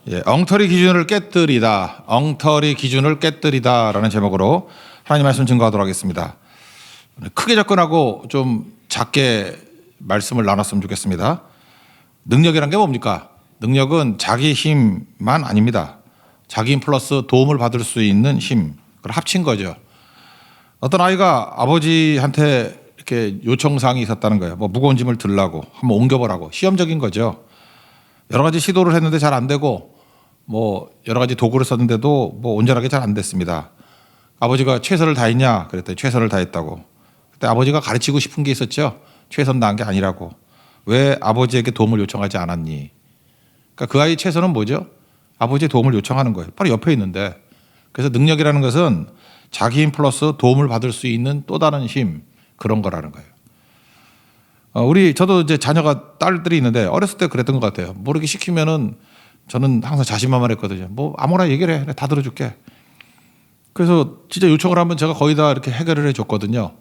예, 엉터리 기준을 깨뜨리다, 엉터리 기준을 깨뜨리다라는 제목으로 하나님 말씀 증거하도록 하겠습니다. 크게 접근하고 좀 작게 말씀을 나눴으면 좋겠습니다. 능력이란 게 뭡니까? 능력은 자기 힘만 아닙니다. 자기 힘 플러스 도움을 받을 수 있는 힘, 그걸 합친 거죠. 어떤 아이가 아버지한테 이렇게 요청사항이 있었다는 거예요. 뭐 무거운 짐을 들라고, 한번 옮겨보라고. 시험적인 거죠. 여러 가지 시도를 했는데 잘 안 되고, 뭐 여러 가지 도구를 썼는데도 뭐 온전하게 잘 안 됐습니다. 아버지가 최선을 다했냐? 그랬더니 최선을 다했다고. 그때 아버지가 가르치고 싶은 게 있었죠. 최선 다한 게 아니라고. 왜 아버지에게 도움을 요청하지 않았니? 그러니까 그 아이의 최선은 뭐죠? 아버지의 도움을 요청하는 거예요. 바로 옆에 있는데. 그래서 능력이라는 것은 자기 힘 플러스 도움을 받을 수 있는 또 다른 힘, 그런 거라는 거예요. 저도 이제 자녀가 딸들이 있는데 어렸을 때 그랬던 것 같아요. 모르게 시키면은 저는 항상 자신만만했거든요. 뭐 아무나 얘기를 해, 다 들어줄게. 그래서 진짜 요청을 하면 제가 거의 다 이렇게 해결을 해줬거든요.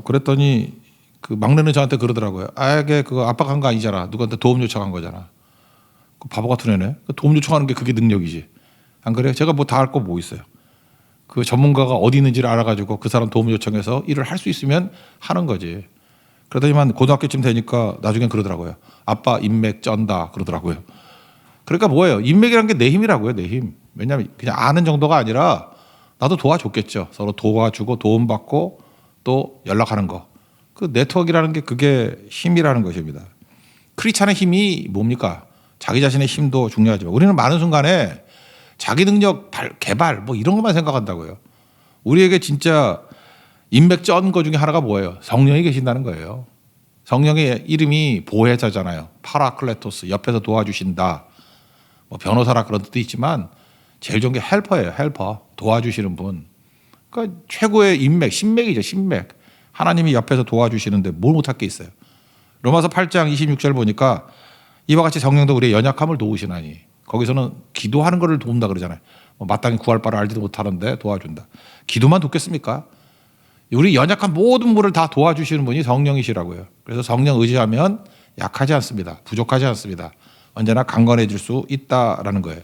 그랬더니 그 막내는 저한테 그러더라고요. 이게 그거 아빠가 한 거 아니잖아. 누구한테 도움 요청한 거잖아. 그 바보 같은 애네. 도움 요청하는 게 그게 능력이지. 안 그래요? 제가 뭐 다 할 거 뭐 있어요. 그 전문가가 어디 있는지를 알아가지고 그 사람 도움 요청해서 일을 할 수 있으면 하는 거지. 그러더니만 고등학교쯤 되니까 나중엔 그러더라고요. 아빠 인맥 쩐다 그러더라고요. 그러니까 뭐예요? 인맥이라는 게 내 힘이라고요. 내 힘. 왜냐하면 그냥 아는 정도가 아니라 나도 도와줬겠죠. 서로 도와주고 도움받고 또 연락하는 거. 그 네트워크라는 게 그게 힘이라는 것입니다. 크리스찬의 힘이 뭡니까? 자기 자신의 힘도 중요하지만 우리는 많은 순간에 자기 능력 개발 뭐 이런 것만 생각한다고요. 우리에게 진짜 인맥 쩐 거 중에 하나가 뭐예요? 성령이 계신다는 거예요. 성령의 이름이 보혜자잖아요. 파라클레토스, 옆에서 도와주신다. 뭐 변호사라 그런 뜻도 있지만 제일 좋은 게 헬퍼예요. 헬퍼, 도와주시는 분. 그러니까 최고의 인맥, 신맥이죠. 신맥. 하나님이 옆에서 도와주시는데 뭘 못할 게 있어요. 로마서 8장 26절 보니까 이와 같이 성령도 우리의 연약함을 도우시나니, 거기서는 기도하는 것을 도운다 그러잖아요. 마땅히 구할 바를 알지도 못하는데 도와준다. 기도만 돕겠습니까? 우리 연약한 모든 분을 다 도와주시는 분이 성령이시라고요. 그래서 성령 의지하면 약하지 않습니다. 부족하지 않습니다. 언제나 강건해질 수 있다라는 거예요.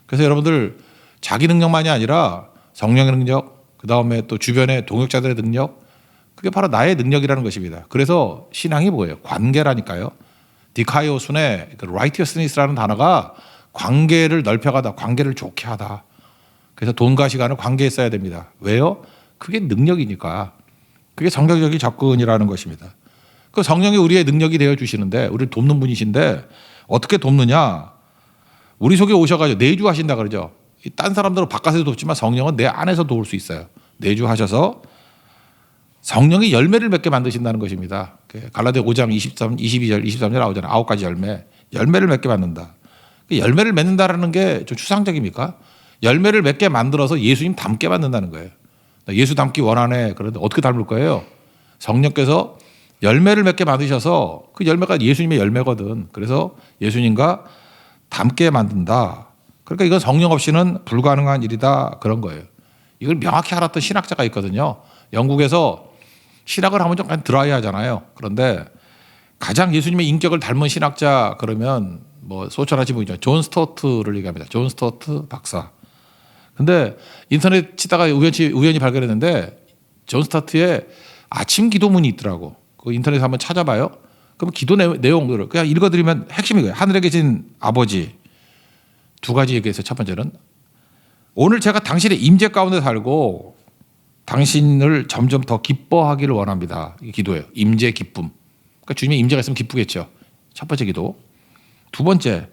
그래서 여러분들 자기 능력만이 아니라 성령의 능력, 그 다음에 또 주변의 동역자들의 능력, 그게 바로 나의 능력이라는 것입니다. 그래서 신앙이 뭐예요? 관계라니까요. 디카이오순의 righteousness라는 단어가 관계를 넓혀가다, 관계를 좋게 하다. 그래서 돈과 시간을 관계에 써야 됩니다. 왜요? 그게 능력이니까. 그게 성경적인 접근이라는 것입니다. 그 성령이 우리의 능력이 되어 주시는데, 우리를 돕는 분이신데 어떻게 돕느냐? 우리 속에 오셔가지고 내주하신다 그러죠. 딴 사람들은 바깥에서 돕지만 성령은 내 안에서 도울 수 있어요. 내주하셔서 성령이 열매를 맺게 만드신다는 것입니다. 갈라디아 5장 23, 22절, 23절 나오잖아요. 9가지 열매. 열매를 맺게 만든다. 열매를 맺는다라는 게 좀 추상적입니까? 열매를 맺게 만들어서 예수님 닮게 만든다는 거예요. 예수 닮기 원하네. 그런데 어떻게 닮을 거예요? 성령께서 열매를 맺게 만드셔서 그 열매가 예수님의 열매거든. 그래서 예수님과 닮게 만든다. 그러니까 이건 성령 없이는 불가능한 일이다. 그런 거예요. 이걸 명확히 알았던 신학자가 있거든요. 영국에서 신학을 하면 좀 드라이 하잖아요. 그런데 가장 예수님의 인격을 닮은 신학자 그러면 뭐 소천하신 분이죠. 존 스토트를 얘기합니다. 존 스토트 박사. 근데 인터넷 치다가 우연히 발견했는데 존 스토트의 아침 기도문이 있더라고. 그 인터넷에 한번 찾아봐요. 그럼 기도 내용들을 그냥 읽어드리면 핵심이 거예요. 하늘에 계신 아버지, 두 가지 얘기했어요. 첫 번째는 오늘 제가 당신의 임재 가운데 살고 당신을 점점 더 기뻐하기를 원합니다. 이게 기도예요. 임재 기쁨. 그러니까 주님의 임재가 있으면 기쁘겠죠. 첫 번째 기도. 두 번째,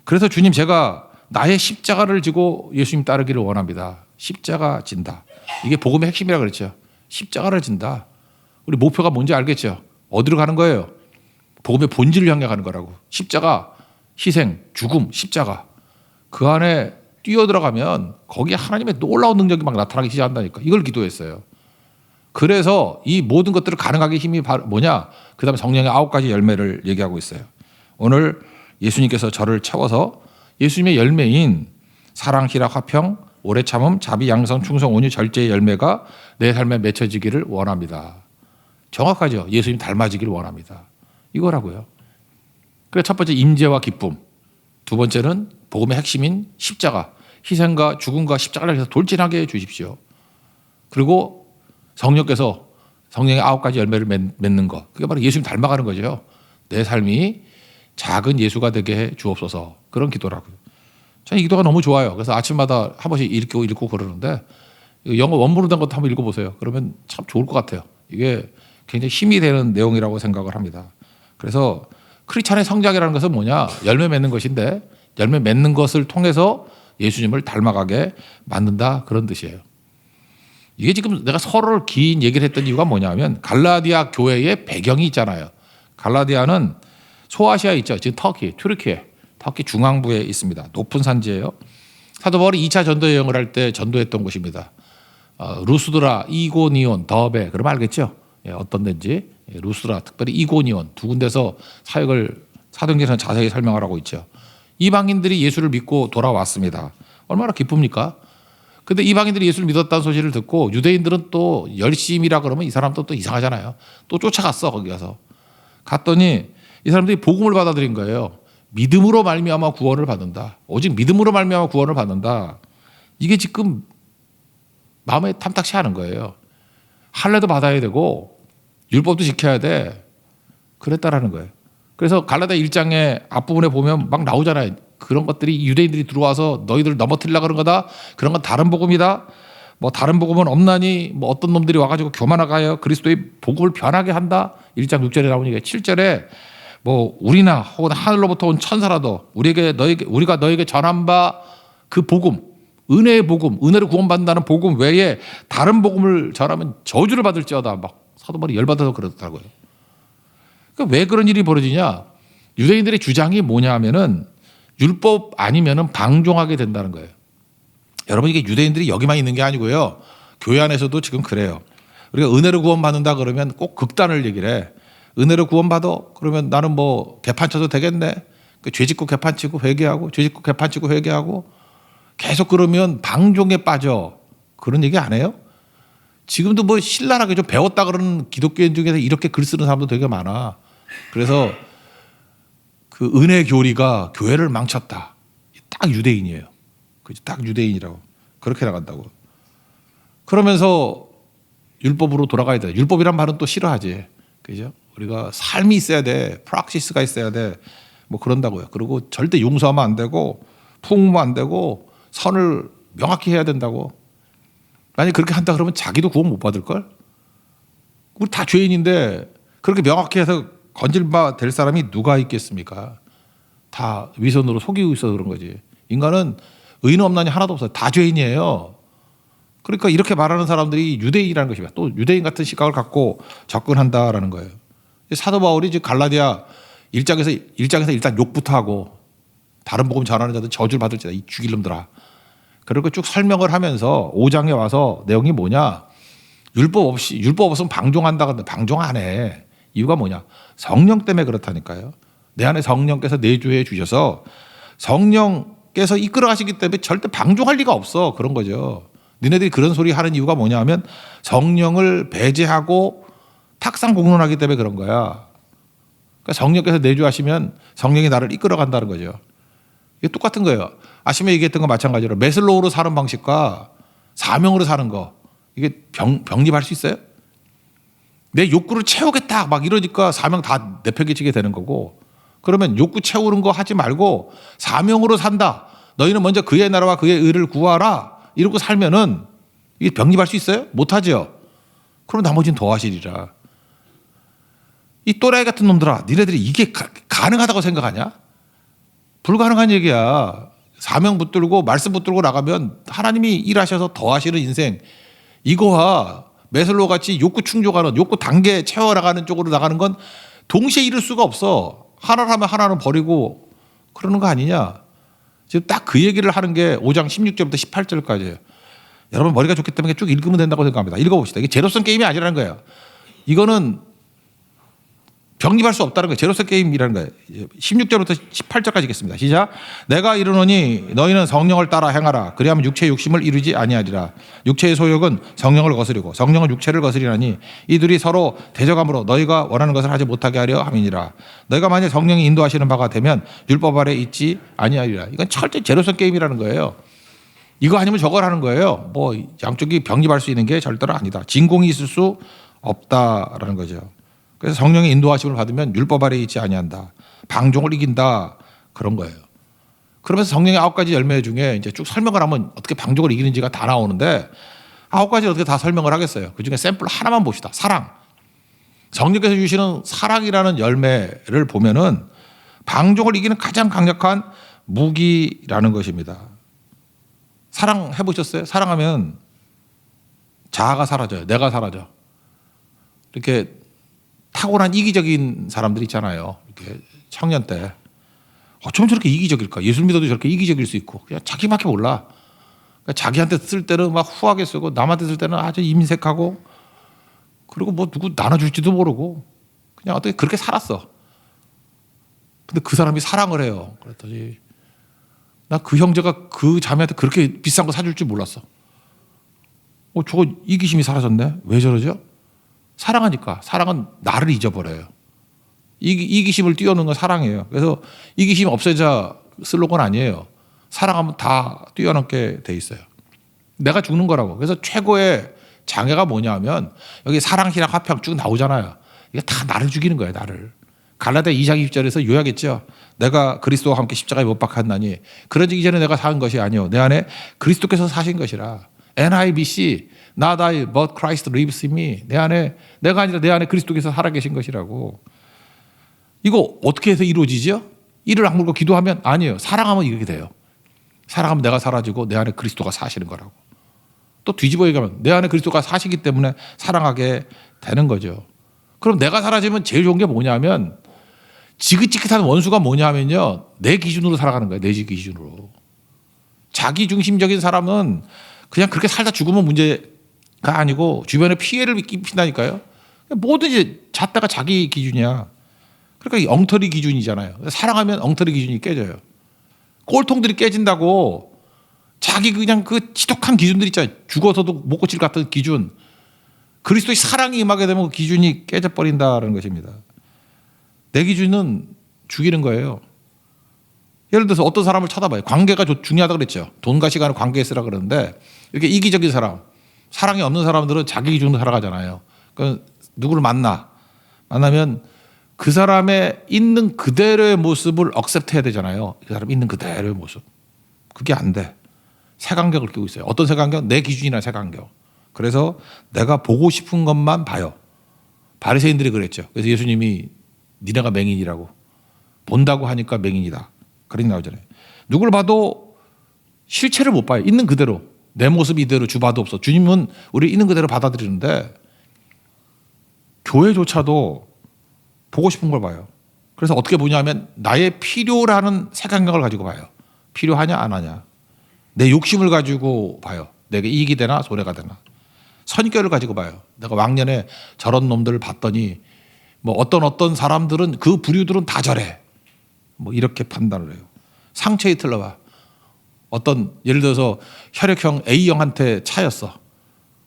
그래서 주님 제가 나의 십자가를 지고 예수님 따르기를 원합니다. 십자가 진다. 이게 복음의 핵심이라고 그랬죠. 십자가를 진다. 우리 목표가 뭔지 알겠죠? 어디로 가는 거예요? 복음의 본질을 향해 가는 거라고. 십자가, 희생, 죽음, 십자가. 그 안에 뛰어들어가면 거기에 하나님의 놀라운 능력이 막 나타나기 시작한다니까. 이걸 기도했어요. 그래서 이 모든 것들을 가능하게 힘이 뭐냐? 그 다음에 성령의 9가지 열매를 얘기하고 있어요. 오늘 예수님께서 저를 채워서 예수님의 열매인 사랑, 희락, 화평, 오래 참음, 자비, 양성, 충성, 온유, 절제의 열매가 내 삶에 맺혀지기를 원합니다. 정확하죠. 예수님 닮아지기를 원합니다. 이거라고요. 그래서 첫 번째 임재와 기쁨, 두 번째는 복음의 핵심인 십자가, 희생과 죽음과 십자가를 해서 돌진하게 해 주십시오. 그리고 성령께서 성령의 9가지 열매를 맺는 것, 그게 바로 예수님 닮아가는 거죠. 내 삶이 작은 예수가 되게 해 주옵소서. 그런 기도라고요. 저는 이 기도가 너무 좋아요. 그래서 아침마다 한 번씩 읽고 그러는데 영어 원문으로 된 것도 한번 읽어보세요. 그러면 참 좋을 것 같아요. 이게 굉장히 힘이 되는 내용이라고 생각을 합니다. 그래서 크리스찬의 성장이라는 것은 뭐냐? 열매 맺는 것인데 열매 맺는 것을 통해서 예수님을 닮아가게 만든다, 그런 뜻이에요. 이게 지금 내가 서로를 긴 얘기를 했던 이유가 뭐냐면 갈라디아 교회의 배경이 있잖아요. 갈라디아는 소아시아에 있죠. 지금 터키 중앙부에 있습니다. 높은 산지예요. 사도 바울이 2차 전도 여행을 할 때 전도했던 곳입니다. 루스드라, 이고니온, 더베, 그러면 알겠죠? 예, 어떤 데인지. 예, 루스드라, 특별히 이고니온 두 군데서 사역을 사도행전에서 자세히 설명하라고 있죠. 이방인들이 예수를 믿고 돌아왔습니다. 얼마나 기쁩니까? 근데 이방인들이 예수를 믿었다는 소식을 듣고 유대인들은 또 열심이라 그러면 이 사람도 또 이상하잖아요. 또 쫓아갔어. 거기 가서. 갔더니 이 사람들이 복음을 받아들인 거예요. 믿음으로 말미암아 구원을 받는다. 오직 믿음으로 말미암아 구원을 받는다. 이게 지금 마음에 탐탁치 않은 거예요. 할례도 받아야 되고 율법도 지켜야 돼. 그랬다라는 거예요. 그래서 갈라디아 1장의 앞부분에 보면 막 나오잖아요. 그런 것들이 유대인들이 들어와서 너희들 넘어뜨리려고 그런 거다. 그런 건 다른 복음이다. 뭐 다른 복음은 없나니 뭐 어떤 놈들이 와가지고 교만하가요 그리스도의 복음을 변하게 한다. 1장 6절에 나오니까 7절에 뭐 우리나 혹은 하늘로부터 온 천사라도 우리가 너에게 전한 바 그 복음, 은혜의 복음, 은혜로 구원받는다는 복음 외에 다른 복음을 전하면 저주를 받을지어다. 막 사도 바울이 열받아서 그러더라고요. 그러니까 왜 그런 일이 벌어지냐? 유대인들의 주장이 뭐냐 하면은 율법 아니면은 방종하게 된다는 거예요. 여러분, 이게 유대인들이 여기만 있는 게 아니고요. 교회 안에서도 지금 그래요. 우리가 은혜로 구원받는다 그러면 꼭 극단을 얘기를 해. 은혜로 구원받아? 그러면 나는 뭐 개판 쳐도 되겠네. 죄 짓고 개판 치고 회개하고 죄 짓고 개판 치고 회개하고 계속 그러면 방종에 빠져. 그런 얘기 안 해요? 지금도 뭐 신랄하게 좀 배웠다 그러는 기독교인 중에서 이렇게 글 쓰는 사람도 되게 많아. 그래서 그 은혜 교리가 교회를 망쳤다. 딱 유대인이에요. 그죠? 딱 유대인이라고. 그렇게 나간다고. 그러면서 율법으로 돌아가야 돼. 율법이란 말은 또 싫어하지. 그죠? 우리가 삶이 있어야 돼. 프락시스가 있어야 돼. 뭐 그런다고요. 그리고 절대 용서하면 안 되고 풍부하면 안 되고 선을 명확히 해야 된다고. 만약 그렇게 한다 그러면 자기도 구원 못 받을걸? 우리 다 죄인인데 그렇게 명확히 해서 건질바 될 사람이 누가 있겠습니까? 다 위선으로 속이고 있어서 그런 거지. 인간은 의인 없나니 하나도 없어요. 다 죄인이에요. 그러니까 이렇게 말하는 사람들이 유대인이라는 것입니다. 또 유대인 같은 시각을 갖고 접근한다라는 거예요. 사도 바울이 지금 갈라디아 1장에서 일단 욕부터 하고 다른 복음 전하는 자들 저주를 받을지다. 이 죽일 놈들아. 그리고 쭉 설명을 하면서 5장에 와서 내용이 뭐냐. 율법 없으면 방종한다. 근데 방종 안 해. 이유가 뭐냐. 성령 때문에 그렇다니까요. 내 안에 성령께서 내주해 주셔서 성령께서 이끌어 가시기 때문에 절대 방종할 리가 없어. 그런 거죠. 니네들이 그런 소리 하는 이유가 뭐냐 하면 성령을 배제하고 탁상 공론하기 때문에 그런 거야. 그러니까 성령께서 내주하시면 성령이 나를 이끌어 간다는 거죠. 이게 똑같은 거예요. 아침에 얘기했던 거 마찬가지로 메슬로우로 사는 방식과 사명으로 사는 거, 이게 병립할 수 있어요? 내 욕구를 채우겠다 막 이러니까 사명 다 내팽개치게 되는 거고, 그러면 욕구 채우는 거 하지 말고 사명으로 산다. 너희는 먼저 그의 나라와 그의 의를 구하라. 이러고 살면은 이게 병립할 수 있어요? 못하죠. 그럼 나머지는 더 하시리라. 이 또라이 같은 놈들아, 니네들이 이게 가능하다고 생각하냐? 불가능한 얘기야. 사명 붙들고 말씀 붙들고 나가면 하나님이 일하셔서 더 하시는 인생, 이거와 메슬로 같이 욕구 충족하는, 욕구 단계 채워나가는 쪽으로 나가는 건 동시에 이룰 수가 없어. 하나를 하면 하나는 버리고 그러는 거 아니냐. 지금 딱 그 얘기를 하는 게 5장 16절부터 18절까지예요. 여러분 머리가 좋기 때문에 쭉 읽으면 된다고 생각합니다. 읽어봅시다. 이게 제로섬 게임이 아니라는 거예요. 이거는 병립할 수 없다는 거예요. 제로섬 게임이라는 거예요. 16절부터 18절까지 읽겠습니다. 시작. 내가 이르노니 너희는 성령을 따라 행하라. 그리하면 육체의 욕심을 이루지 아니하리라. 육체의 소욕은 성령을 거스리고 성령은 육체를 거스리나니 이 둘이 서로 대적함으로 너희가 원하는 것을 하지 못하게 하려 함이니라. 너희가 만약 성령이 인도하시는 바가 되면 율법 아래 있지 아니하리라. 이건 철저히 제로섬 게임이라는 거예요. 이거 아니면 저걸 하는 거예요. 뭐 양쪽이 병립할 수 있는 게 절대로 아니다. 진공이 있을 수 없다라는 거죠. 그래서 성령의 인도하심을 받으면 율법 아래에 있지 아니한다. 방종을 이긴다. 그런 거예요. 그러면서 성령의 9가지 열매 중에 이제 쭉 설명을 하면 어떻게 방종을 이기는지가 다 나오는데 9가지를 어떻게 다 설명을 하겠어요. 그중에 샘플 하나만 봅시다. 사랑. 성령께서 주시는 사랑이라는 열매를 보면은 방종을 이기는 가장 강력한 무기라는 것입니다. 사랑 해보셨어요? 사랑하면 자아가 사라져요. 내가 사라져. 이렇게 타고난 이기적인 사람들 있잖아요. 이렇게 청년 때 어쩜 저렇게 이기적일까? 예술 믿어도 저렇게 이기적일 수 있고 그냥 자기밖에 몰라. 그러니까 자기한테 쓸 때는 막 후하게 쓰고 남한테 쓸 때는 아주 임색하고 그리고 뭐 누구 나눠줄지도 모르고 그냥 어떻게 그렇게 살았어. 근데 그 사람이 사랑을 해요. 그랬더니 나 그 형제가 그 자매한테 그렇게 비싼 거 사줄 줄 몰랐어. 저거 이기심이 사라졌네. 왜 저러죠? 사랑하니까. 사랑은 나를 잊어버려요. 이기심을 띄워놓는 건 사랑이에요. 그래서 이기심 없애자 슬로건 아니에요. 사랑하면 다 뛰어넘게 돼 있어요. 내가 죽는 거라고. 그래서 최고의 장애가 뭐냐 하면 여기 사랑, 희락, 화평 쭉 나오잖아요. 이게 다 나를 죽이는 거예요. 나를. 갈라디아 2장 20절에서 요약했죠. 내가 그리스도와 함께 십자가에 못 박혔나니 그러기 전에 내가 산 것이 아니요 내 안에 그리스도께서 사신 것이라. NIBC Not I but Christ lives in me. 내 안에 내가 아니라 내 안에 그리스도께서 살아계신 것이라고. 이거 어떻게 해서 이루어지죠? 이를 악물고 기도하면 아니에요. 사랑하면 이렇게 돼요. 사랑하면 내가 사라지고 내 안에 그리스도가 사시는 거라고. 또 뒤집어 얘기하면 내 안에 그리스도가 사시기 때문에 사랑하게 되는 거죠. 그럼 내가 사라지면 제일 좋은 게 뭐냐면 지긋지긋한 원수가 뭐냐면요. 내 기준으로 살아가는 거예요. 내 기준으로. 자기 중심적인 사람은 그냥 그렇게 살다 죽으면 문제가 아니고 주변에 피해를 끼친다니까요. 뭐든지 잣다가 자기 기준이야. 그러니까 이 엉터리 기준이잖아요. 사랑하면 엉터리 기준이 깨져요. 꼴통들이 깨진다고 자기 그냥 그 지독한 기준들 있잖아요. 죽어서도 못 고칠 것 같은 기준. 그리스도의 사랑이 임하게 되면 그 기준이 깨져버린다는 것입니다. 내 기준은 죽이는 거예요. 예를 들어서 어떤 사람을 쳐다봐요. 관계가 중요하다고 그랬죠. 돈과 시간을 관계에 쓰라 그러는데 이렇게 이기적인 사람, 사랑이 없는 사람들은 자기 기준으로 살아가잖아요. 그러니까 누구를 만나면 그 사람의 있는 그대로의 모습을 억셉트해야 되잖아요. 그 사람 있는 그대로의 모습. 그게 안 돼. 색안경을 끼고 있어요. 어떤 색안경? 내 기준이나 색안경. 그래서 내가 보고 싶은 것만 봐요. 바리새인들이 그랬죠. 그래서 예수님이 니네가 맹인이라고. 본다고 하니까 맹인이다. 그런 나오잖아요. 누굴 봐도 실체를 못 봐요. 있는 그대로. 내 모습 이대로 주봐도 없어. 주님은 우리 있는 그대로 받아들이는데 교회조차도 보고 싶은 걸 봐요. 그래서 어떻게 보냐면 나의 필요라는 색안경을 가지고 봐요. 필요하냐 안 하냐. 내 욕심을 가지고 봐요. 내게 이익이 되나 손해가 되나. 선결을 가지고 봐요. 내가 왕년에 저런 놈들을 봤더니 뭐 어떤 사람들은 그 부류들은 다 저래. 뭐 이렇게 판단을 해요. 상처에 틀려봐. 예를 들어서 혈액형 A형한테 차였어.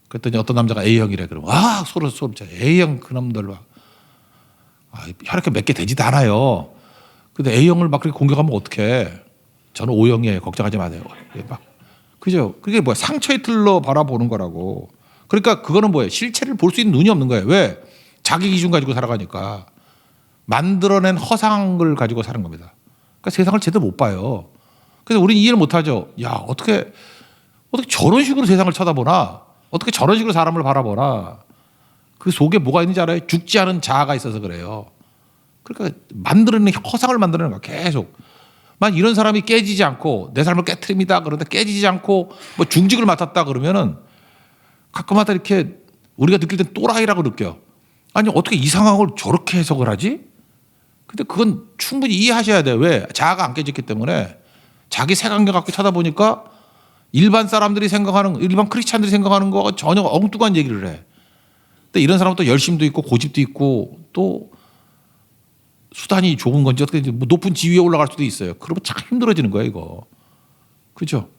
그랬더니 어떤 남자가 A형이래. 그러면 서로 A형 그놈들 막 혈액형 몇 개 되지도 않아요. 근데 A형을 막 그렇게 공격하면 어떡해. 저는 O형이에요. 걱정하지 마세요. 막 그죠? 그게 뭐야? 상처에 틀러 바라보는 거라고. 그러니까 그거는 뭐예요? 실체를 볼 수 있는 눈이 없는 거예요. 왜? 자기 기준 가지고 살아가니까. 만들어낸 허상을 가지고 사는 겁니다. 그러니까 세상을 제대로 못 봐요. 그래서 우리는 이해를 못 하죠. 야, 어떻게 저런 식으로 세상을 쳐다보나? 어떻게 저런 식으로 사람을 바라보나? 그 속에 뭐가 있는지 알아요? 죽지 않은 자아가 있어서 그래요. 그러니까 만들어낸 허상을 만들어내는 거야. 계속. 만 이런 사람이 깨지지 않고 내 삶을 깨트립니다. 그런데 깨지지 않고 뭐 중직을 맡았다 그러면은 가끔마다 이렇게 우리가 느낄 땐 또라이라고 느껴. 아니 어떻게 이상한 걸 저렇게 해석을 하지? 근데 그건 충분히 이해하셔야 돼요. 왜? 자아가 안 깨졌기 때문에 자기 색안경 갖고 쳐다보니까 일반 사람들이 생각하는, 일반 크리스찬들이 생각하는 거가 전혀 엉뚱한 얘기를 해. 근데 이런 사람은 또 열심도 있고 고집도 있고 또 수단이 좁은 건지 어떻게 뭐 높은 지위에 올라갈 수도 있어요. 그러면 참 힘들어지는 거예요, 이거. 그죠?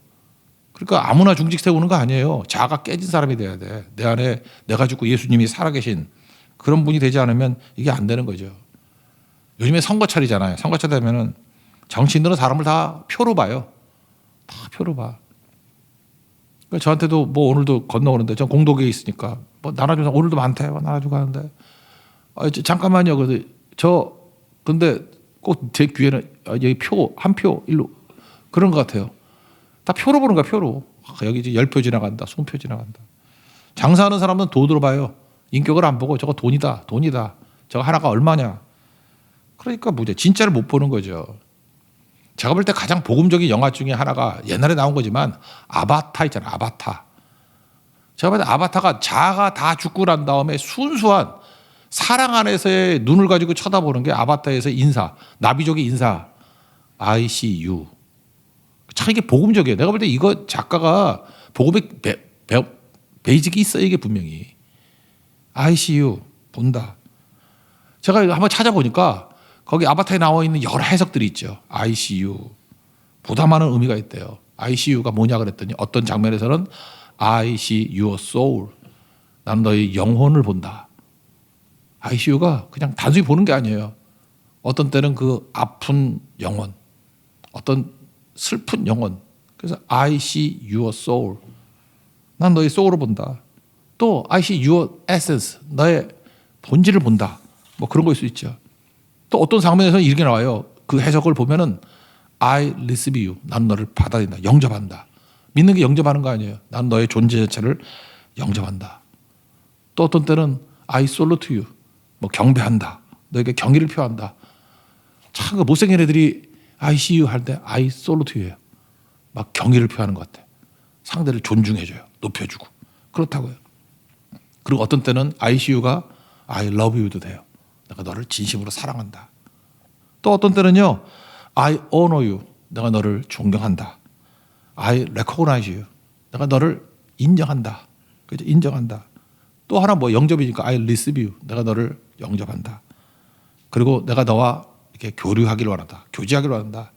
그러니까 아무나 중직 세우는 거 아니에요. 자아가 깨진 사람이 돼야 돼. 내 안에 내가 죽고 예수님이 살아계신 그런 분이 되지 않으면 이게 안 되는 거죠. 요즘에 선거철이잖아요. 선거철 되면은 정치인들은 사람을 다 표로 봐요. 다 표로 봐. 그러니까 저한테도 뭐 오늘도 건너오는데 전 공도계에 있으니까 뭐 나눠주고 오늘도 많대. 나눠주고 하는데 잠깐만요. 근데 꼭 제 귀에는 여기 한 표 일로 그런 것 같아요. 다 표로 보는 거야, 표로. 여기 이제 10표 지나간다, 20표 지나간다. 장사하는 사람은 돈으로 봐요. 인격을 안 보고 저거 돈이다. 저거 하나가 얼마냐. 그러니까 뭐죠? 진짜를 못 보는 거죠. 제가 볼 때 가장 복음적인 영화 중에 하나가 옛날에 나온 거지만 아바타 있잖아요. 아바타. 제가 볼 때 아바타가 자아가 다 죽고 난 다음에 순수한 사랑 안에서의 눈을 가지고 쳐다보는 게 아바타에서 인사, 나비족의 인사, I see you. 참 이게 복음적이에요. 내가 볼 때 이거 작가가 복음의 베이직이 있어요. 이게 분명히. I see you. 본다. 제가 한번 찾아보니까 거기 아바타에 나와 있는 여러 해석들이 있죠. I see you. 보다 많은 의미가 있대요. I see you가 뭐냐 그랬더니 어떤 장면에서는 I see your soul. 나는 너의 영혼을 본다. I see you가 그냥 단순히 보는 게 아니에요. 어떤 때는 그 아픈 영혼, 어떤 슬픈 영혼. 그래서 I see your soul. 난 너의 소울을 본다. 또 I see your essence. 너의 본질을 본다. 뭐 그런 거일 수 있죠. 또 어떤 장면에서는 이렇게 나와요. 그 해석을 보면은 I receive you. 난 너를 받아들인다. 영접한다. 믿는 게 영접하는 거 아니에요. 난 너의 존재 자체를 영접한다. 또 어떤 때는 I salute you. 뭐 경배한다. 너에게 경의를 표한다. 참 그 못생긴 애들이 I see you 할 때 I salute you예요. 막 경의를 표하는 것 같아. 상대를 존중해줘요. 높여주고. 그렇다고요. 그리고 어떤 때는 I see you가 I love you도 돼요. 내가 너를 진심으로 사랑한다. 또 어떤 때는요. I honor you. 내가 너를 존경한다. I recognize you. 내가 너를 인정한다. 그죠? 인정한다. 또 하나 뭐 영접이니까 I receive you. 내가 너를 영접한다. 그리고 내가 너와 이렇게 교류하기를 원한다. 교제하기를 원한다.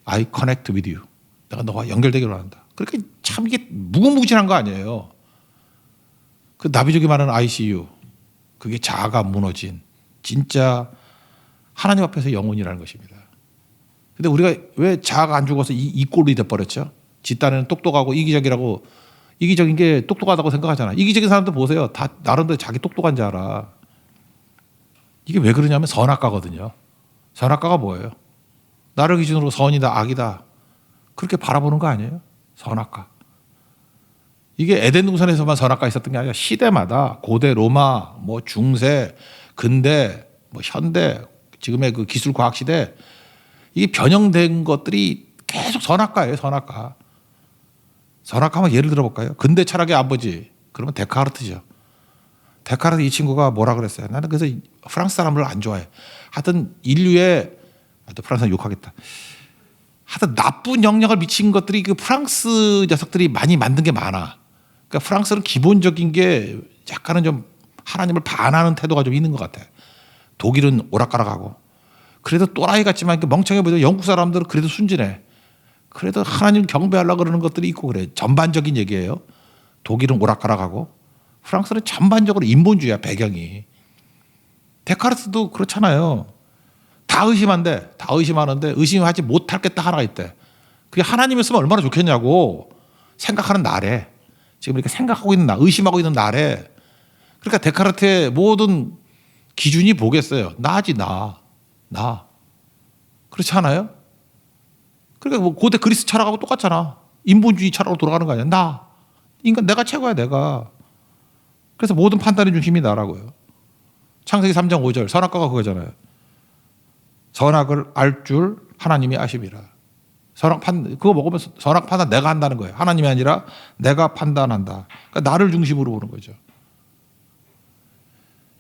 I connect with you. 내가 너와 연결되기를 원한다. 그렇게 참 이게 무궁무진한 거 아니에요. 그 나비족이 말하는 I see you. 그게 자아가 무너진 진짜 하나님 앞에서 영혼이라는 것입니다. 근데 우리가 왜 자아가 안 죽어서 이 꼴이 돼버렸죠? 집단에는 똑똑하고 이기적이라고 이기적인 게 똑똑하다고 생각하잖아. 이기적인 사람들 보세요. 다 나름대로 자기 똑똑한 줄 알아. 이게 왜 그러냐면 선악과거든요. 선악과가 뭐예요? 나를 기준으로 선이다 악이다 그렇게 바라보는 거 아니에요? 선악과. 이게 에덴 동산에서만 선악과 있었던 게 아니라 시대마다 고대 로마, 뭐 중세, 근대, 뭐 현대, 지금의 그 기술 과학 시대 이게 변형된 것들이 계속 선악과예요. 선악과. 선악과만 예를 들어볼까요? 근대 철학의 아버지 그러면 데카르트죠. 데카르트 이 친구가 뭐라 그랬어요? 나는 그래서 프랑스 사람을 안 좋아해. 하여튼 인류의 프랑스 사람 욕하겠다. 하여튼 나쁜 영향을 미친 것들이 그 프랑스 녀석들이 많이 만든 게 많아. 그러니까 프랑스는 기본적인 게 약간은 좀 하나님을 반하는 태도가 좀 있는 것 같아. 독일은 오락가락하고. 그래도 또라이 같지만 멍청해 보이도 영국 사람들은 그래도 순진해. 그래도 하나님 경배하려고 그러는 것들이 있고 그래. 전반적인 얘기예요. 독일은 오락가락하고 프랑스는 전반적으로 인본주의야 배경이. 데카르트도 그렇잖아요. 다 의심한데 다 의심하는데 의심하지 못할 게 딱 하나가 있대. 그게 하나님이었으면 얼마나 좋겠냐고 생각하는 나래. 지금 이렇게 생각하고 있는 나, 의심하고 있는 나래. 그러니까 데카르트의 모든 기준이 뭐겠어요? 나지 나. 그렇지 않아요? 그러니까 뭐 고대 그리스 철학하고 똑같잖아. 인본주의 철학으로 돌아가는 거 아니야? 나. 인간 내가 최고야 내가. 그래서 모든 판단의 중심이 나라고요. 창세기 3장 5절 선악과가 그거잖아요. 선악을 알 줄 하나님이 아심이라. 그거 먹으면 선악 판단 내가 한다는 거예요. 하나님이 아니라 내가 판단한다. 그러니까 나를 중심으로 보는 거죠.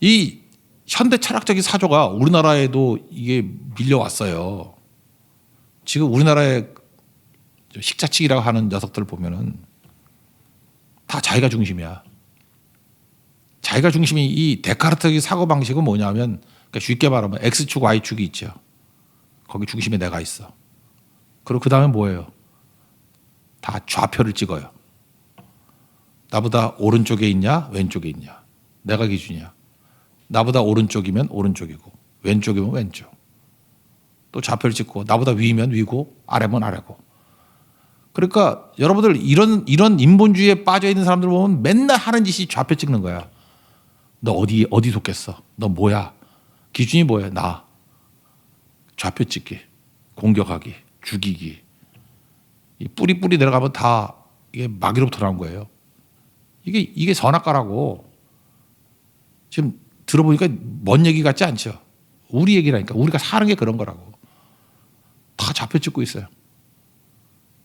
이 현대 철학적인 사조가 우리나라에도 이게 밀려왔어요. 지금 우리나라의 식자치기라고 하는 녀석들을 보면은 다 자기가 중심이야. 자기가 중심이 이 데카르트의 사고방식은 뭐냐면 그러니까 쉽게 말하면 X축, Y축이 있죠. 거기 중심에 내가 있어. 그리고 그 다음에 뭐예요? 다 좌표를 찍어요. 나보다 오른쪽에 있냐, 왼쪽에 있냐. 내가 기준이야. 나보다 오른쪽이면 오른쪽이고, 왼쪽이면 왼쪽. 또 좌표를 찍고, 나보다 위면 위고, 아래면 아래고. 그러니까 여러분들 이런 인본주의에 빠져 있는 사람들 보면 맨날 하는 짓이 좌표 찍는 거야. 너 어디 속겠어? 너 뭐야? 기준이 뭐야? 나. 좌표 찍기, 공격하기, 죽이기. 이 뿌리 내려가면 다 이게 마귀로부터 나온 거예요. 이게 선악과라고. 지금 들어보니까 먼 얘기 같지 않죠? 우리 얘기라니까. 우리가 사는 게 그런 거라고. 다 좌표 찍고 있어요.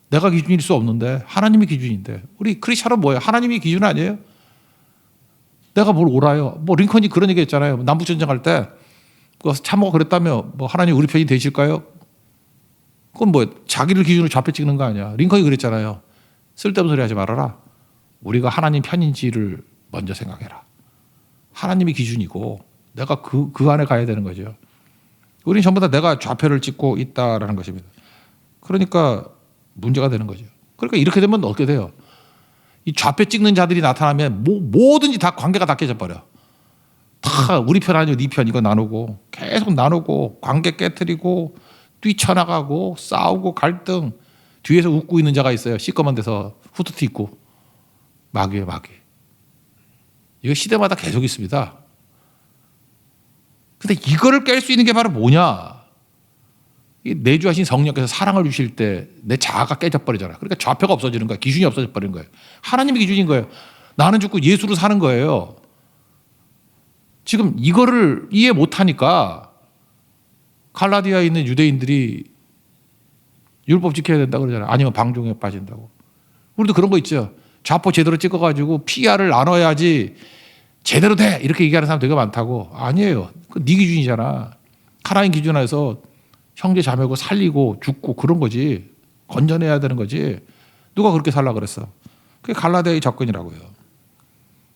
내가 기준일 수 없는데 하나님이 기준인데. 우리 크리스천은 뭐예요? 하나님이 기준 아니에요? 내가 뭘 옳아요? 뭐 링컨이 그런 얘기 했잖아요. 남북전쟁할 때 참모가 그랬다며 뭐 하나님 우리 편이 되실까요? 그건 뭐 자기를 기준으로 좌표 찍는 거 아니야. 링컨이 그랬잖아요. 쓸데없는 소리 하지 말아라. 우리가 하나님 편인지를 먼저 생각해라. 하나님이 기준이고 내가 그 안에 가야 되는 거죠. 우리는 전부 다 내가 좌표를 찍고 있다라는 것입니다. 그러니까 문제가 되는 거죠. 그러니까 이렇게 되면 어떻게 돼요? 이 좌표 찍는 자들이 나타나면 뭐든지 다 관계가 다 깨져버려. 다 우리 편 아니고 네 편 이거 나누고 계속 나누고 관계 깨트리고 뛰쳐나가고 싸우고 갈등. 뒤에서 웃고 있는 자가 있어요. 시꺼먼 데서 후투트 입고. 마귀예요, 마귀. 이거 시대마다 계속 있습니다. 근데 이거를 깰 수 있는 게 바로 뭐냐? 내주하신 성령께서 사랑을 주실 때 내 자아가 깨져버리잖아요. 그러니까 좌표가 없어지는 거예요. 기준이 없어져 버리는 거예요. 하나님이 기준인 거예요. 나는 죽고 예수로 사는 거예요. 지금 이거를 이해 못하니까 갈라디아에 있는 유대인들이 율법 지켜야 된다 그러잖아요. 아니면 방종에 빠진다고. 우리도 그런 거 있죠. 좌표 제대로 찍어가지고 PR을 나눠야지 제대로 돼 이렇게 얘기하는 사람 되게 많다고. 아니에요. 그 네 기준이잖아. 하나님 기준에서 형제 자매고 살리고 죽고 그런 거지. 건져내야 되는 거지. 누가 그렇게 살라 그랬어. 그게 갈라디아의 접근이라고요.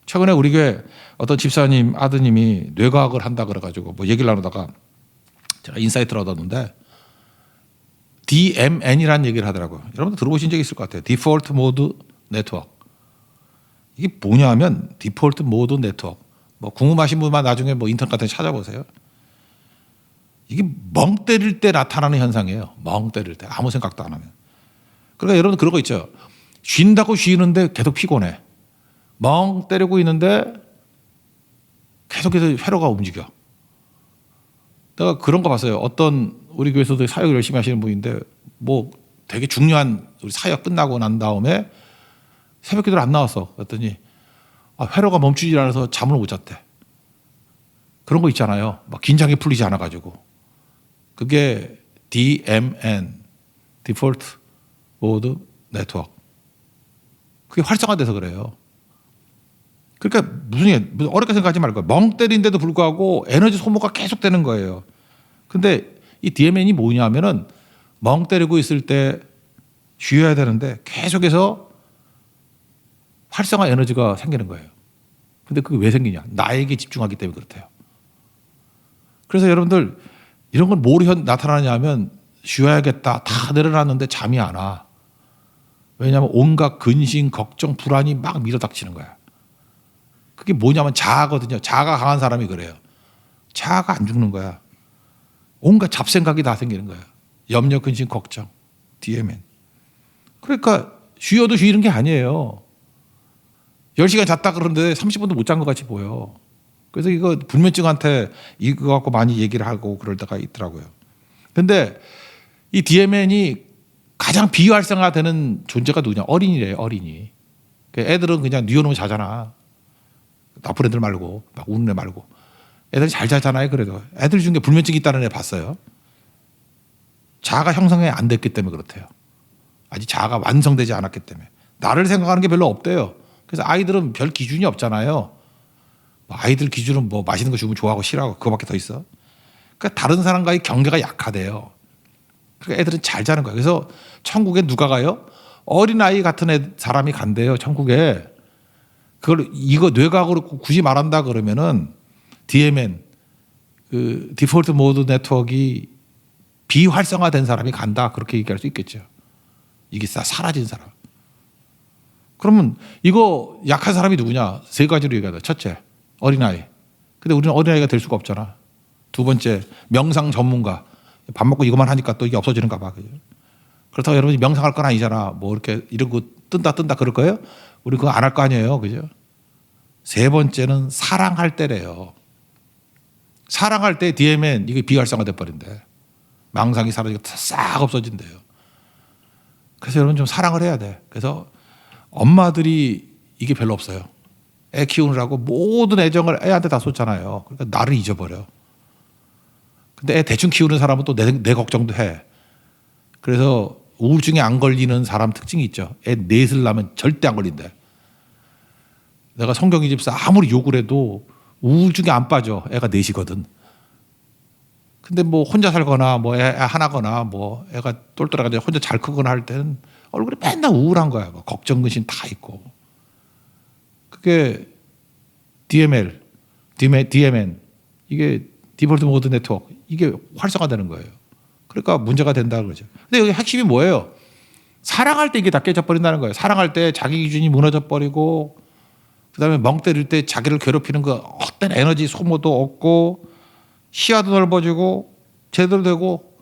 최근에 우리 교회 어떤 집사님 아드님이 뇌과학을 한다 그래가지고 뭐 얘기를 나누다가 제가 인사이트를 얻었는데 DMN이라는 얘기를 하더라고요. 여러분들 들어보신 적 있을 것 같아요. 디폴트 모드 네트워크. 이게 뭐냐면 디폴트 모드 네트워크. 뭐 궁금하신 분만 나중에 뭐 인터넷 같은 데 찾아보세요. 이게 멍 때릴 때 나타나는 현상이에요. 멍 때릴 때 아무 생각도 안 하면. 그러니까 여러분 그런 거 있죠. 쉰다고 쉬는데 계속 피곤해. 멍 때리고 있는데 계속해서 회로가 움직여. 내가 그런 거 봤어요. 어떤 우리 교회에서도 사역을 열심히 하시는 분인데 뭐 되게 중요한 우리 사역 끝나고 난 다음에 새벽 기도를 안 나왔어. 그랬더니 회로가 멈추지 않아서 잠을 못 잤대. 그런 거 있잖아요. 막 긴장이 풀리지 않아가지고. 그게 DMN, Default Mode Network. 그게 활성화돼서 그래요. 그러니까 무슨 어렵게 생각하지 말고 멍 때린데도 불구하고 에너지 소모가 계속되는 거예요. 근데 이 DMN이 뭐냐면은 멍 때리고 있을 때 쉬어야 되는데 계속해서 활성화 에너지가 생기는 거예요. 근데 그게 왜 생기냐? 나에게 집중하기 때문에 그렇대요. 그래서 여러분들 이런 건 뭐로 나타나냐 하면 쉬어야겠다. 다 내려놨는데 잠이 안 와. 왜냐하면 온갖 근심, 걱정, 불안이 막 밀어닥치는 거야. 그게 뭐냐면 자아거든요. 자아가 강한 사람이 그래요. 자아가 안 죽는 거야. 온갖 잡생각이 다 생기는 거야. 염려, 근심, 걱정. DMN. 그러니까 쉬어도 쉬는 게 아니에요. 10시간 잤다 그러는데 30분도 못 잔 것 같이 보여. 그래서 이거 불면증한테 이거 갖고 많이 얘기를 하고 그럴 때가 있더라고요. 근데 이 DMN이 가장 비활성화되는 존재가 누구냐? 어린이래요, 어린이. 애들은 그냥 뉘어놓으면 자잖아. 나쁜 애들 말고, 막 우는 애 말고. 애들이 잘 자잖아요, 그래도. 애들 중에 불면증이 있다는 애 봤어요. 자아가 형성이 안 됐기 때문에 그렇대요. 아직 자아가 완성되지 않았기 때문에. 나를 생각하는 게 별로 없대요. 그래서 아이들은 별 기준이 없잖아요. 아이들 기준은 뭐 맛있는 거 주면 좋아하고 싫어하고 그거밖에 더 있어. 그러니까 다른 사람과의 경계가 약하대요. 그러니까 애들은 잘 자는 거야. 그래서 천국에 누가 가요? 어린아이 같은 사람이 간대요, 천국에. 그걸 이거 뇌과학으로 굳이 말한다 그러면은 DMN, 그 디폴트 모드 네트워크가 비활성화된 사람이 간다 그렇게 얘기할 수 있겠죠. 이게 다 사라진 사람. 그러면 이거 약한 사람이 누구냐? 세 가지로 얘기하다. 첫째, 어린아이. 근데 우리는 어린아이가 될 수가 없잖아. 두 번째, 명상 전문가. 밥 먹고 이것만 하니까 또 이게 없어지는가 봐. 그죠? 그렇다고 여러분이 명상할 건 아니잖아. 뭐 이렇게 이러고 뜬다 그럴 거예요? 우리 그거 안 할 거 아니에요. 그죠? 세 번째는 사랑할 때래요. 사랑할 때 DMN 이게 비활성화돼 버린대. 망상이 사라지고 싹 없어진대요. 그래서 여러분 좀 사랑을 해야 돼. 그래서 엄마들이 이게 별로 없어요. 애 키우느라고 모든 애정을 애한테 다 쏟잖아요. 그러니까 나를 잊어버려. 근데 애 대충 키우는 사람은 또 내 걱정도 해. 그래서 우울증에 안 걸리는 사람 특징이 있죠. 애 넷을 낳으면 절대 안 걸린대. 내가 성경이 집사 아무리 욕을 해도 우울증에 안 빠져. 애가 넷이거든. 근데 뭐 혼자 살거나 뭐 애 하나거나 뭐 애가 똘똘해가지고 혼자 잘 크거나 할 때는 얼굴이 맨날 우울한 거야. 뭐 걱정, 근심 다 있고. 그게 DMN 이게 디폴트 모드 네트워크 이게 활성화되는 거예요. 그러니까 문제가 된다 그러죠. 근데 여기 핵심이 뭐예요? 사랑할 때 이게 다 깨져버린다는 거예요. 사랑할 때 자기 기준이 무너져 버리고 그다음에 멍 때릴 때 자기를 괴롭히는 그 헛된 에너지 소모도 없고 시야도 넓어지고 제대로 되고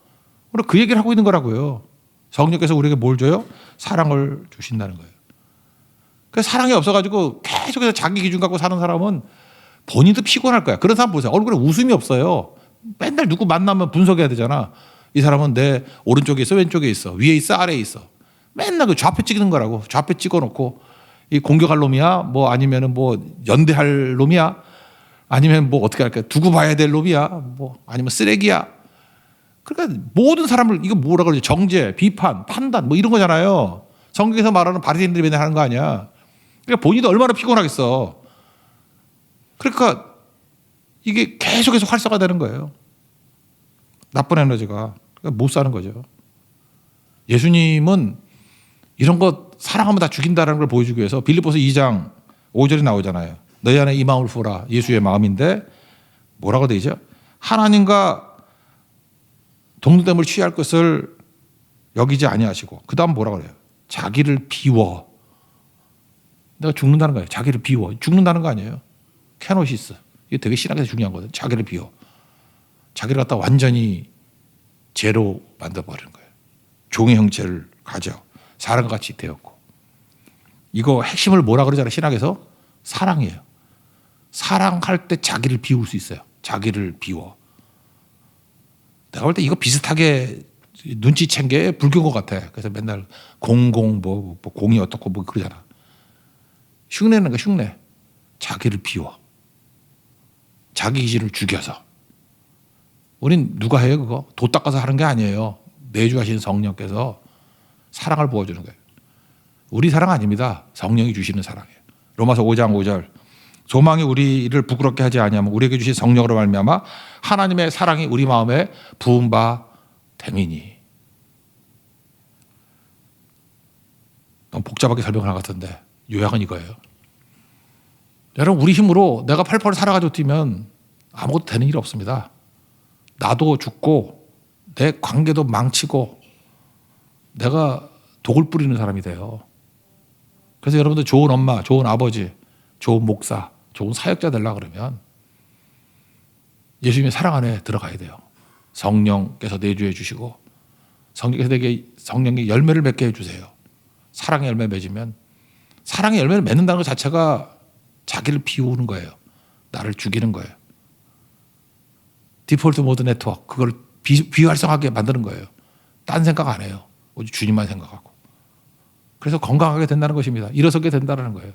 오늘 그 얘기를 하고 있는 거라고요. 성령께서 우리에게 뭘 줘요? 사랑을 주신다는 거예요. 그래서 사랑이 없어가지고 계속해서 자기 기준 갖고 사는 사람은 본인도 피곤할 거야. 그런 사람 보세요. 얼굴에 웃음이 없어요. 맨날 누구 만나면 분석해야 되잖아. 이 사람은 내 오른쪽에 있어, 왼쪽에 있어, 위에 있어, 아래에 있어. 맨날 그 좌표 찍는 거라고. 좌표 찍어놓고 이 공격할 놈이야, 뭐 아니면은 뭐 연대할 놈이야, 아니면 뭐 어떻게 할까, 두고 봐야 될 놈이야, 뭐 아니면 쓰레기야. 그러니까 모든 사람을 이거 뭐라 그러지? 정죄, 비판, 판단 뭐 이런 거잖아요. 성경에서 말하는 바리새인들이 맨날 하는 거 아니야. 그러니까 본인도 얼마나 피곤하겠어. 그러니까 이게 계속해서 활성화되는 거예요. 나쁜 에너지가. 그러니까 못 사는 거죠. 예수님은 이런 거 사랑하면 다 죽인다는 걸 보여주기 위해서 빌립보서 2장 5절이 나오잖아요. 너희 안에 이 마음을 부어라. 예수의 마음인데 뭐라고 되어 있죠? 하나님과 동등됨을 취할 것을 여기지 아니하시고 그 다음 뭐라고 그래요? 자기를 비워. 내가 죽는다는 거예요. 자기를 비워. 죽는다는 거 아니에요. 케노시스. 이게 되게 신학에서 중요한 거거든요. 자기를 비워. 자기를 갖다 완전히 죄로 만들어버리는 거예요. 종의 형체를 가져. 사람같이 되었고. 이거 핵심을 뭐라 그러잖아요. 신학에서 사랑이에요. 사랑할 때 자기를 비울 수 있어요. 자기를 비워. 내가 볼 때 이거 비슷하게 눈치챈 게 불교인 것 같아. 그래서 맨날 뭐 공이 어떻고 뭐 그러잖아. 흉내는 거 흉내. 자기를 비워. 자기 기질을 죽여서. 우린 누가 해요 그거? 도 닦아서 하는 게 아니에요. 내주하신 성령께서 사랑을 부어주는 거예요. 우리 사랑 아닙니다. 성령이 주시는 사랑이에요. 로마서 5장 5절. 소망이 우리를 부끄럽게 하지 아니하면 우리에게 주신 성령으로 말미암아 하나님의 사랑이 우리 마음에 부은 바 됨이니. 너무 복잡하게 설명하는 것 같은데 요약은 이거예요. 여러분 우리 힘으로 내가 펄펄 살아가지고 뛰면 아무것도 되는 일 없습니다. 나도 죽고 내 관계도 망치고 내가 독을 뿌리는 사람이 돼요. 그래서 여러분들 좋은 엄마, 좋은 아버지, 좋은 목사, 좋은 사역자 되려고 그러면 예수님의 사랑 안에 들어가야 돼요. 성령께서 내주해 주시고 성령께서 내게 성령의 열매를 맺게 해주세요. 사랑의 열매 맺으면 사랑의 열매를 맺는다는 것 자체가 자기를 비우는 거예요. 나를 죽이는 거예요. 디폴트 모드 네트워크 그걸 비활성하게 만드는 거예요. 딴 생각 안 해요. 오직 주님만 생각하고. 그래서 건강하게 된다는 것입니다. 일어서게 된다는 거예요.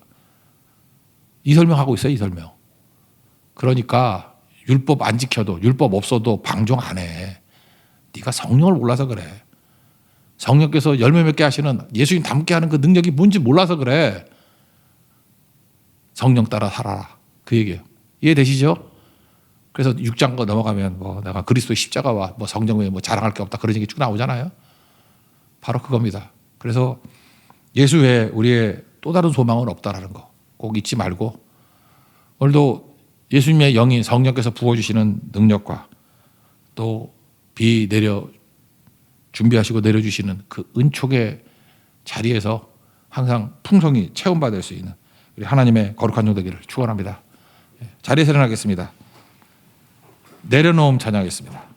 이 설명하고 있어요. 이 설명. 그러니까 율법 안 지켜도 율법 없어도 방종 안 해. 네가 성령을 몰라서 그래. 성령께서 열매 맺게 하시는 예수님 닮게 하는 그 능력이 뭔지 몰라서 그래. 성령 따라 살아라. 그 얘기예요. 이해되시죠? 그래서 6장 거 넘어가면 뭐 내가 그리스도의 십자가와 뭐 성령 외에 뭐 자랑할 게 없다 그런 얘기 쭉 나오잖아요. 바로 그겁니다. 그래서 예수 외에 우리의 또 다른 소망은 없다라는 거 꼭 잊지 말고 오늘도 예수님의 영인 성령께서 부어주시는 능력과 또 비 내려 준비하시고 내려주시는 그 은총의 자리에서 항상 풍성히 체험받을 수 있는 우리 하나님의 거룩한 종 되기를 축원합니다. 자리에서 일어나겠습니다. 내려놓음 찬양하겠습니다.